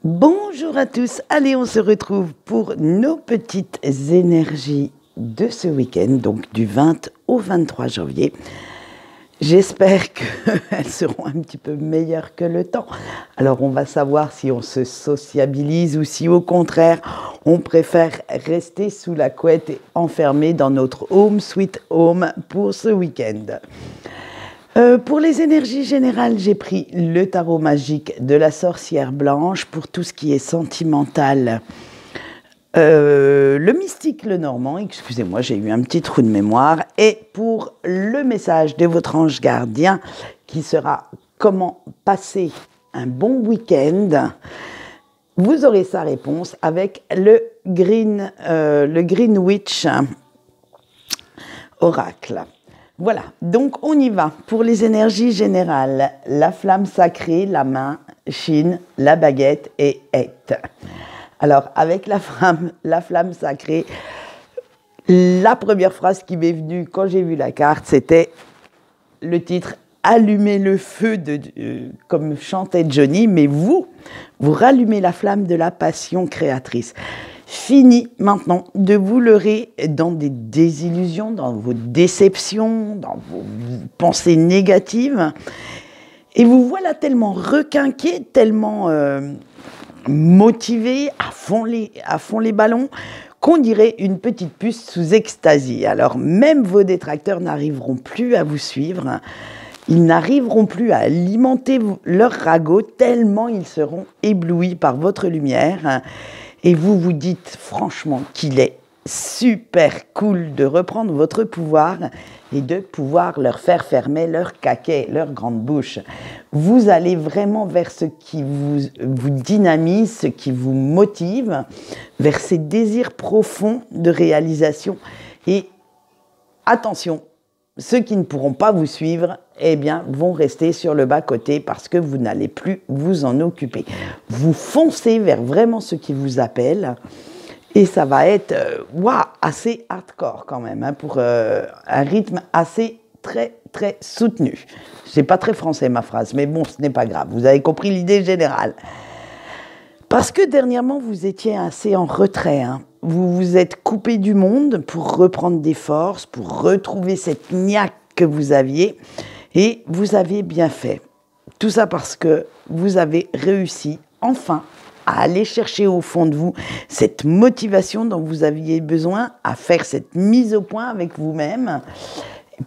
Bonjour à tous, allez on se retrouve pour nos petites énergies de ce week-end, donc du 20 au 23 janvier. J'espère qu'elles seront un petit peu meilleures que le temps. Alors on va savoir si on se sociabilise ou si au contraire on préfère rester sous la couette et enfermé dans notre home sweet home pour ce week-end. Pour les énergies générales, j'ai pris le tarot magique de la sorcière blanche pour tout ce qui est sentimental. Le mystique, le normand, excusez-moi, j'ai eu un petit trou de mémoire. Et pour le message de votre ange gardien, qui sera comment passer un bon week-end, vous aurez sa réponse avec le Green Witch Oracle. Voilà, donc on y va. Pour les énergies générales, la flamme sacrée, la main, Chine, la baguette et Hête. Alors, avec la flamme sacrée, la première phrase qui m'est venue quand j'ai vu la carte, c'était le titre « Allumez le feu » comme chantait Johnny, mais vous rallumez la flamme de la passion créatrice. Fini maintenant de vous leurrer dans des désillusions, dans vos déceptions, dans vos pensées négatives. Et vous voilà tellement requinqué, tellement motivé, à fond les ballons, qu'on dirait une petite puce sous extasie. Alors même vos détracteurs n'arriveront plus à vous suivre. Ils n'arriveront plus à alimenter leur ragot tellement ils seront éblouis par votre lumière. Et vous vous dites franchement qu'il est super cool de reprendre votre pouvoir et de pouvoir leur faire fermer leur caquet, leur grande bouche. Vous allez vraiment vers ce qui vous dynamise, ce qui vous motive, vers ces désirs profonds de réalisation. Et attention, ceux qui ne pourront pas vous suivre, eh bien, vont rester sur le bas-côté parce que vous n'allez plus vous en occuper. Vous foncez vers vraiment ce qui vous appelle et ça va être assez hardcore quand même, hein, pour un rythme assez très soutenu. C'est pas très français ma phrase, mais bon, ce n'est pas grave. Vous avez compris l'idée générale. Parce que dernièrement, vous étiez assez en retrait, hein. Vous vous êtes coupé du monde pour reprendre des forces, pour retrouver cette niaque que vous aviez. Et vous avez bien fait. Tout ça parce que vous avez réussi, enfin, à aller chercher au fond de vous cette motivation dont vous aviez besoin, à faire cette mise au point avec vous-même,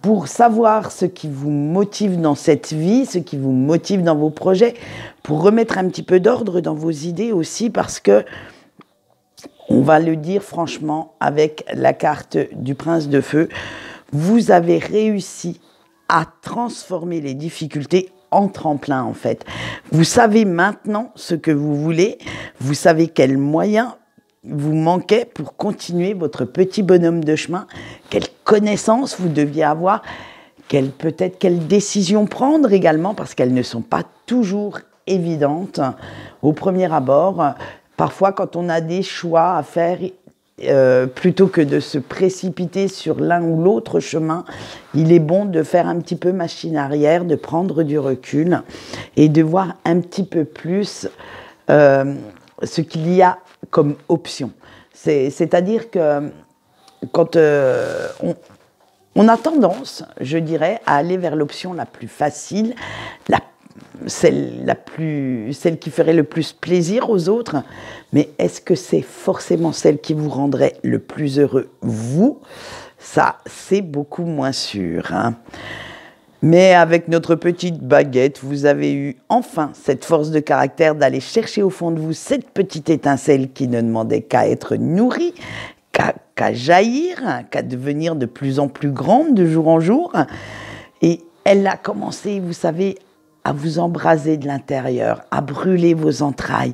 pour savoir ce qui vous motive dans cette vie, ce qui vous motive dans vos projets, pour remettre un petit peu d'ordre dans vos idées aussi, parce que, on va le dire franchement, avec la carte du prince de feu, vous avez réussi à transformer les difficultés en tremplin, en fait. Vous savez maintenant ce que vous voulez, vous savez quels moyens vous manquaient pour continuer votre petit bonhomme de chemin, quelles connaissances vous deviez avoir, peut-être quelles décisions prendre également, parce qu'elles ne sont pas toujours évidentes au premier abord. Parfois, quand on a des choix à faire, plutôt que de se précipiter sur l'un ou l'autre chemin, il est bon de faire un petit peu machine arrière, de prendre du recul et de voir un petit peu plus ce qu'il y a comme option. C'est-à-dire que quand on a tendance, je dirais, à aller vers l'option la plus facile, celle qui ferait le plus plaisir aux autres, mais est-ce que c'est forcément celle qui vous rendrait le plus heureux, vous? Ça, c'est beaucoup moins sûr, hein. Mais avec notre petite baguette, vous avez eu enfin cette force de caractère d'aller chercher au fond de vous cette petite étincelle qui ne demandait qu'à être nourrie, qu'à jaillir, qu'à devenir de plus en plus grande de jour en jour. Et elle a commencé, vous savez, à vous embraser de l'intérieur, à brûler vos entrailles.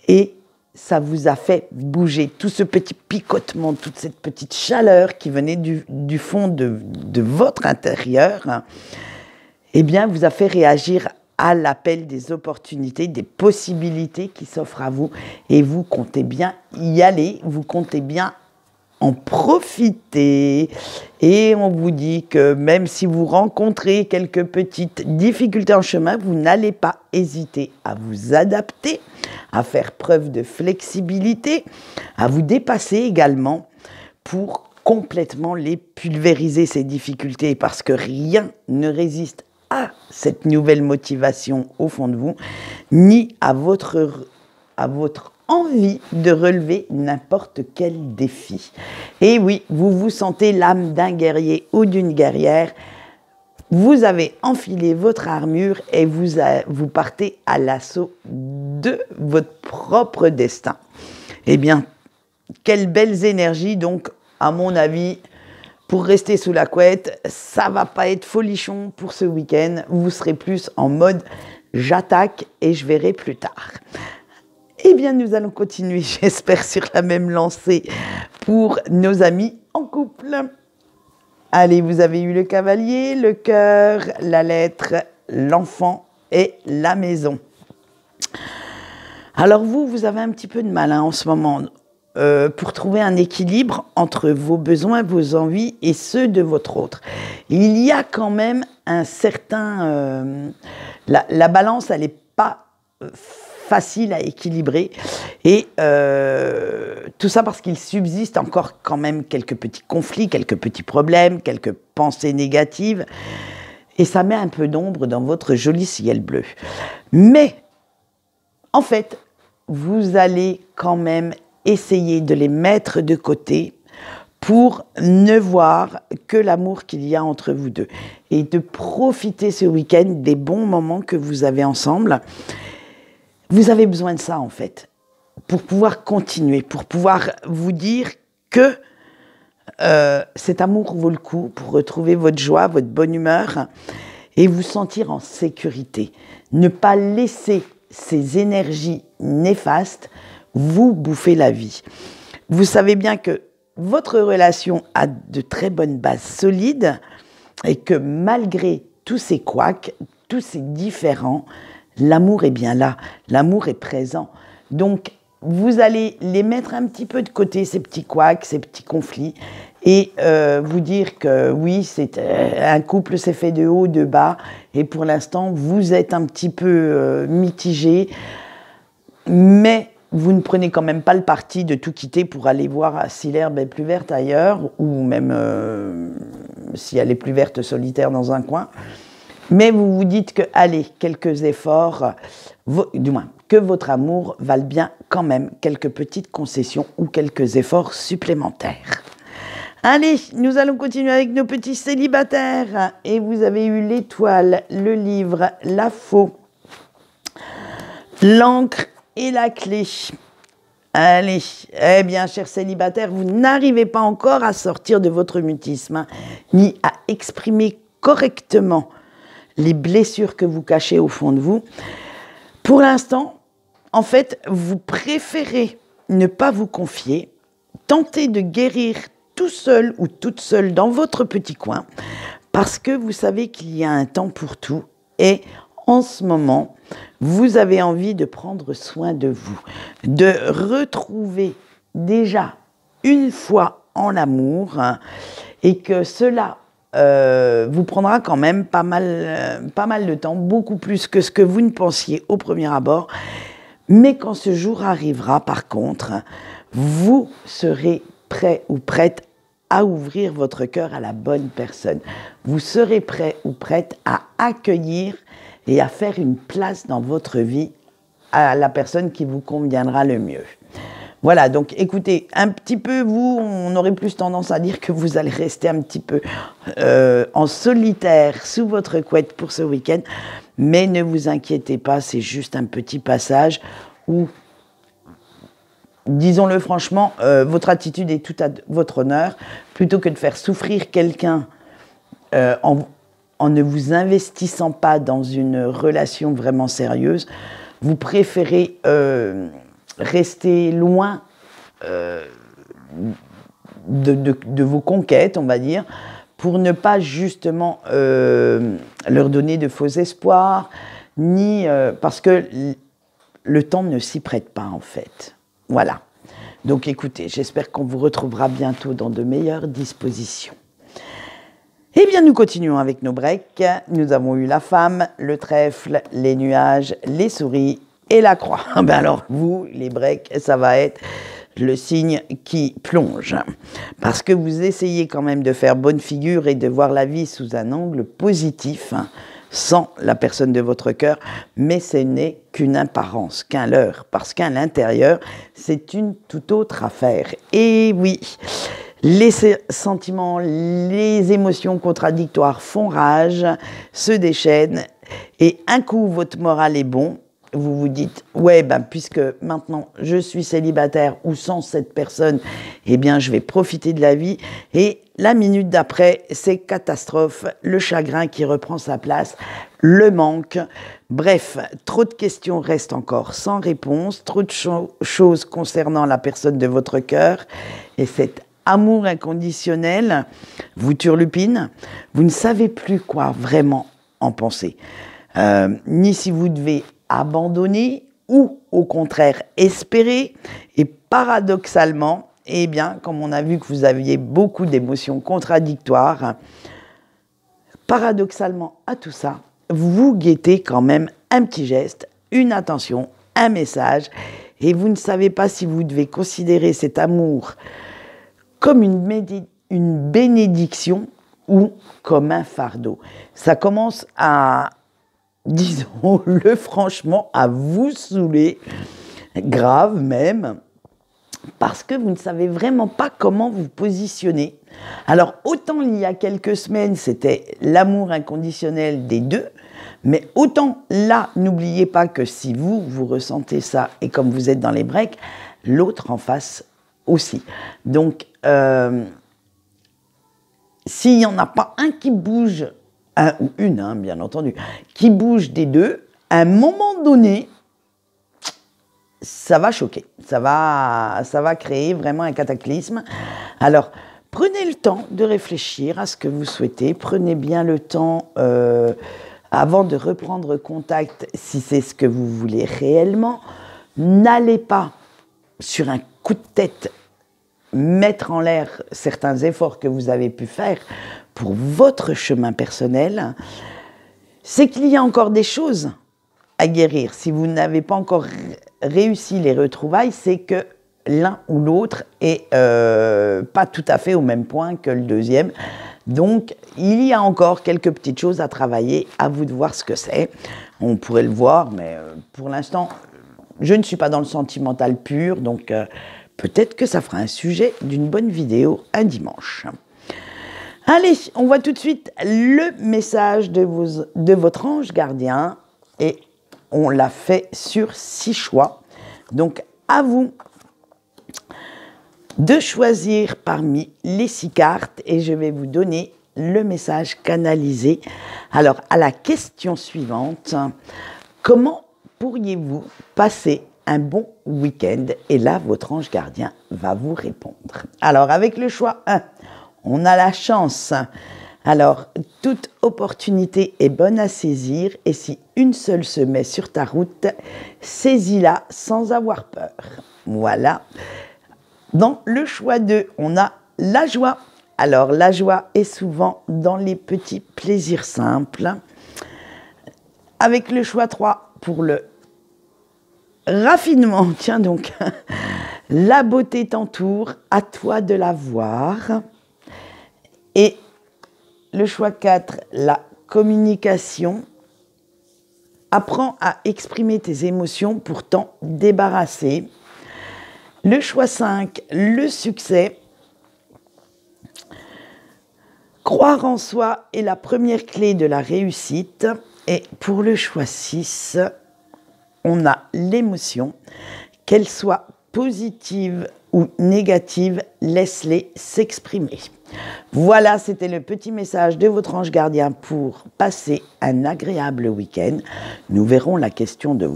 Et ça vous a fait bouger, tout ce petit picotement, toute cette petite chaleur qui venait du fond de votre intérieur, eh bien, vous a fait réagir à l'appel des opportunités, des possibilités qui s'offrent à vous. Et vous comptez bien y aller, vous comptez bien en profiter. Et on vous dit que même si vous rencontrez quelques petites difficultés en chemin, vous n'allez pas hésiter à vous adapter, à faire preuve de flexibilité, à vous dépasser également pour complètement les pulvériser, ces difficultés, parce que rien ne résiste à cette nouvelle motivation au fond de vous, ni à votre envie de relever n'importe quel défi. Et oui, vous vous sentez l'âme d'un guerrier ou d'une guerrière, vous avez enfilé votre armure et vous partez à l'assaut de votre propre destin. Eh bien, quelles belles énergies, donc, à mon avis, pour rester sous la couette, ça va pas être folichon pour ce week-end. Vous serez plus en mode j'attaque et je verrai plus tard. Eh bien, nous allons continuer, j'espère, sur la même lancée pour nos amis en couple. Allez, vous avez eu le cavalier, le cœur, la lettre, l'enfant et la maison. Alors vous avez un petit peu de mal en ce moment pour trouver un équilibre entre vos besoins, vos envies et ceux de votre autre. Il y a quand même un certain... la balance, elle n'est pas facile à équilibrer et tout ça parce qu'il subsiste encore quand même quelques petits conflits, quelques petits problèmes, quelques pensées négatives et ça met un peu d'ombre dans votre joli ciel bleu. Mais en fait, vous allez quand même essayer de les mettre de côté pour ne voir que l'amour qu'il y a entre vous deux et de profiter ce week-end des bons moments que vous avez ensemble. Vous avez besoin de ça, en fait, pour pouvoir continuer, pour pouvoir vous dire que cet amour vaut le coup pour retrouver votre joie, votre bonne humeur et vous sentir en sécurité. Ne pas laisser ces énergies néfastes vous bouffer la vie. Vous savez bien que votre relation a de très bonnes bases solides et que malgré tous ces couacs, tous ces différends, l'amour est bien là, l'amour est présent. Donc, vous allez les mettre un petit peu de côté, ces petits couacs, ces petits conflits, et vous dire que oui, un couple c'est fait de haut, de bas, et pour l'instant, vous êtes un petit peu mitigé, mais vous ne prenez quand même pas le parti de tout quitter pour aller voir si l'herbe est plus verte ailleurs, ou même si elle est plus verte solitaire dans un coin. Mais vous vous dites que, allez, quelques efforts, du moins, que votre amour vale bien quand même quelques petites concessions ou quelques efforts supplémentaires. Allez, nous allons continuer avec nos petits célibataires. Et vous avez eu l'étoile, le livre, la faux, l'encre et la clé. Allez, eh bien, chers célibataires, vous n'arrivez pas encore à sortir de votre mutisme, ni à exprimer correctement les blessures que vous cachez au fond de vous. Pour l'instant, en fait, vous préférez ne pas vous confier, tenter de guérir tout seul ou toute seule dans votre petit coin, parce que vous savez qu'il y a un temps pour tout et en ce moment, vous avez envie de prendre soin de vous, de retrouver déjà une foi en l'amour et que cela vous prendra quand même pas mal de temps, beaucoup plus que ce que vous ne pensiez au premier abord. Mais quand ce jour arrivera, par contre, vous serez prêt ou prête à ouvrir votre cœur à la bonne personne. Vous serez prêt ou prête à accueillir et à faire une place dans votre vie à la personne qui vous conviendra le mieux. Voilà, donc écoutez, un petit peu, vous, on aurait plus tendance à dire que vous allez rester un petit peu en solitaire sous votre couette pour ce week-end, mais ne vous inquiétez pas, c'est juste un petit passage où, disons-le franchement, votre attitude est tout à votre honneur, plutôt que de faire souffrir quelqu'un en ne vous investissant pas dans une relation vraiment sérieuse, vous préférez rester loin de vos conquêtes, on va dire, pour ne pas justement leur donner de faux espoirs, ni parce que le temps ne s'y prête pas en fait. Voilà. Donc écoutez, j'espère qu'on vous retrouvera bientôt dans de meilleures dispositions. Eh bien, nous continuons avec nos breaks. Nous avons eu la femme, le trèfle, les nuages, les souris et la croix. Ben alors, vous, les breaks, ça va être le signe qui plonge. Parce que vous essayez quand même de faire bonne figure et de voir la vie sous un angle positif, sans la personne de votre cœur, mais ce n'est qu'une apparence, qu'un leurre, parce qu'à l'intérieur, c'est une toute autre affaire. Et oui, les sentiments, les émotions contradictoires font rage, se déchaînent, et un coup, votre moral est bon, vous vous dites, ouais, ben, puisque maintenant je suis célibataire ou sans cette personne, eh bien, je vais profiter de la vie. Et la minute d'après, c'est catastrophe, le chagrin qui reprend sa place, le manque. Bref, trop de questions restent encore sans réponse, trop de choses concernant la personne de votre cœur. Et cet amour inconditionnel vous turlupine. Vous ne savez plus quoi vraiment en penser. Ni si vous devez abandonner ou au contraire espérer. Et paradoxalement, eh bien, comme on a vu que vous aviez beaucoup d'émotions contradictoires, paradoxalement à tout ça, vous guettez quand même un petit geste, une attention, un message, et vous ne savez pas si vous devez considérer cet amour comme une bénédiction ou comme un fardeau. Ça commence à, disons-le franchement, à vous saouler, grave même, parce que vous ne savez vraiment pas comment vous positionner. Alors, autant il y a quelques semaines, c'était l'amour inconditionnel des deux, mais autant là, n'oubliez pas que si vous ressentez ça, et comme vous êtes dans les breaks, l'autre en face aussi. Donc, s'il n'y en a pas un qui bouge, un ou une, hein, bien entendu, qui bouge des deux, à un moment donné, ça va choquer, ça va créer vraiment un cataclysme. Alors, prenez le temps de réfléchir à ce que vous souhaitez, prenez bien le temps avant de reprendre contact si c'est ce que vous voulez réellement. N'allez pas sur un coup de tête mettre en l'air certains efforts que vous avez pu faire pour votre chemin personnel. C'est qu'il y a encore des choses à guérir. Si vous n'avez pas encore réussi les retrouvailles, c'est que l'un ou l'autre est pas tout à fait au même point que le deuxième. Donc, il y a encore quelques petites choses à travailler, à vous de voir ce que c'est. On pourrait le voir, mais pour l'instant, je ne suis pas dans le sentimental pur, donc peut-être que ça fera un sujet d'une bonne vidéo un dimanche. Allez, on voit tout de suite le message de votre ange gardien et on l'a fait sur 6 choix. Donc, à vous de choisir parmi les 6 cartes et je vais vous donner le message canalisé. Alors, à la question suivante, comment pourriez-vous passer un bon week-end? Et là, votre ange gardien va vous répondre. Alors, avec le choix 1, on a la chance. Alors, toute opportunité est bonne à saisir et si une seule se met sur ta route, saisis-la sans avoir peur. Voilà. Dans le choix 2, on a la joie. Alors, la joie est souvent dans les petits plaisirs simples. Avec le choix 3, pour le raffinement, tiens donc, la beauté t'entoure, à toi de la voir. Et le choix 4, la communication. Apprends à exprimer tes émotions pour t'en débarrasser. Le choix 5, le succès. Croire en soi est la première clé de la réussite. Et pour le choix 6, on a l'émotion. Qu'elle soit positive ou négative, laisse-les s'exprimer. Voilà, c'était le petit message de votre ange gardien pour passer un agréable week-end. Nous verrons la question de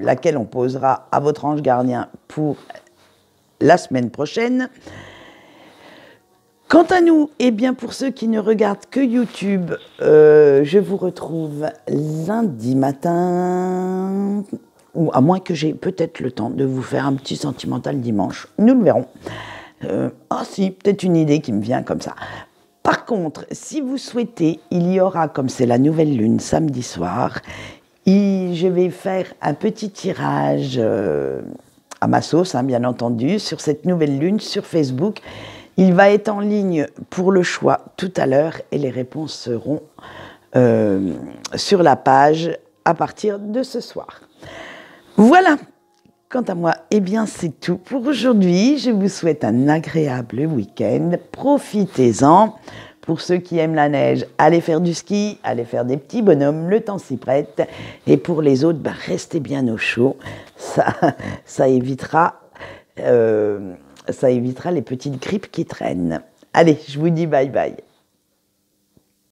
laquelle on posera à votre ange gardien pour la semaine prochaine. Quant à nous, eh bien pour ceux qui ne regardent que YouTube, je vous retrouve lundi matin, ou à moins que j'ai peut-être le temps de vous faire un petit sentimental dimanche. Nous le verrons. Ah si, peut-être une idée qui me vient comme ça. Par contre, si vous souhaitez, il y aura, comme c'est la nouvelle lune samedi soir, Je vais faire un petit tirage à ma sauce, hein, bien entendu, sur cette nouvelle lune sur Facebook. Il va être en ligne pour le choix tout à l'heure et les réponses seront sur la page à partir de ce soir. Voilà, quant à moi, eh bien c'est tout pour aujourd'hui. Je vous souhaite un agréable week-end. Profitez-en. Pour ceux qui aiment la neige, allez faire du ski, allez faire des petits bonhommes, le temps s'y prête. Et pour les autres, restez bien au chaud. Ça évitera les petites grippes qui traînent. Allez, je vous dis bye bye.